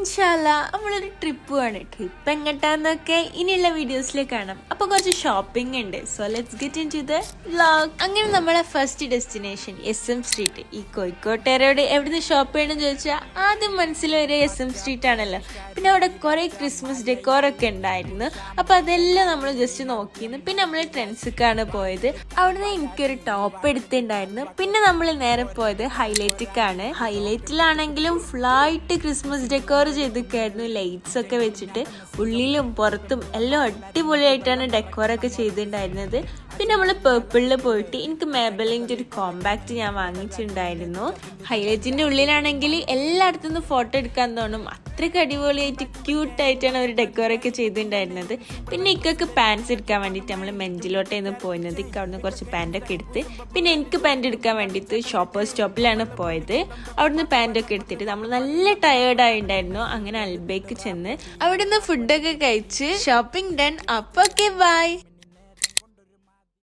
ഇൻഷാല്ലാ നമ്മളൊരു ട്രിപ്പ് പോവാണ്. ട്രിപ്പ് എങ്ങട്ടാന്നൊക്കെ ഇനിയുള്ള വീഡിയോസിലേക്ക് കാണാം. അപ്പൊ കുറച്ച് ഷോപ്പിംഗ് ഉണ്ട്. So let's get into the vlog. അങ്ങനെ നമ്മളെ ഫസ്റ്റ് ഡെസ്റ്റിനേഷൻ SM സ്ട്രീറ്റ്. ഈ കോഴിക്കോട്ടുകാരോട് എവിടുന്ന് ഷോപ്പ് ചെയ്യണമെന്ന് ചോദിച്ചാൽ ആദ്യം മനസ്സിൽ വരെ SM സ്ട്രീറ്റ് ആണല്ലോ. പിന്നെ അവിടെ കുറെ ക്രിസ്മസ് ഡെക്കോറൊക്കെ ഉണ്ടായിരുന്നു. അപ്പൊ അതെല്ലാം നമ്മൾ ജസ്റ്റ് നോക്കിയിരുന്നു. പിന്നെ നമ്മൾ ട്രെൻഡ്സിക്കാണ് പോയത്. അവിടുന്ന് എനിക്കൊരു ടോപ്പ് എടുത്തിട്ടുണ്ടായിരുന്നു. പിന്നെ നമ്മൾ നേരെ പോയത് ഹൈലൈറ്റിക്കാണ്. ഹൈലൈറ്റിലാണെങ്കിലും ഫുള്ളായിട്ട് ക്രിസ്മസ് ഡെക്കോർ ചെയ്തൊക്കെയായിരുന്നു. ലൈറ്റ്സ് ഒക്കെ വെച്ചിട്ട് ഉള്ളിലും പുറത്തും എല്ലാം അടിപൊളിയായിട്ടാണ് ഡെക്കോറൊക്കെ ചെയ്തിട്ടുണ്ടായിരുന്നത്. പിന്നെ നമ്മൾ പേർപ്പിളിൽ പോയിട്ട് എനിക്ക് മേബലിൻ്റെ ഒരു കോമ്പാക്ട് ഞാൻ വാങ്ങിച്ചിട്ടുണ്ടായിരുന്നു. ഹൈലൈറ്റിന്റെ ഉള്ളിലാണെങ്കിൽ എല്ലായിടത്തുനിന്നും ഫോട്ടോ എടുക്കാൻ തോന്നും. അത്രയ്ക്ക് അടിപൊളിയായിട്ട് ക്യൂട്ടായിട്ടാണ് അവർ ഡെക്കോറൊക്കെ ചെയ്തിട്ടുണ്ടായിരുന്നത്. പിന്നെ ഇക്കൊക്കെ പാൻസ് എടുക്കാൻ വേണ്ടിയിട്ട് നമ്മൾ മെഞ്ചിലോട്ടായിരുന്നു പോയിരുന്നത്. ഇക്ക അവിടുന്ന് കുറച്ച് പാൻറ്റൊക്കെ എടുത്ത് പിന്നെ എനിക്ക് പാൻറ് എടുക്കാൻ വേണ്ടിയിട്ട് ഷോപ്പേഴ്സ് സ്റ്റോപ്പിലാണ് പോയത്. അവിടുന്ന് പാൻറ്റൊക്കെ എടുത്തിട്ട് നമ്മൾ നല്ല ടയേർഡായിട്ടുണ്ടായിരുന്നു. അങ്ങനെ അൽബേക്ക് ചെന്ന് അവിടുന്ന് ഫുഡൊക്കെ കഴിച്ച് ഷോപ്പിംഗ് ഡൺ. അപ്പൊ ഓക്കെ ബൈ.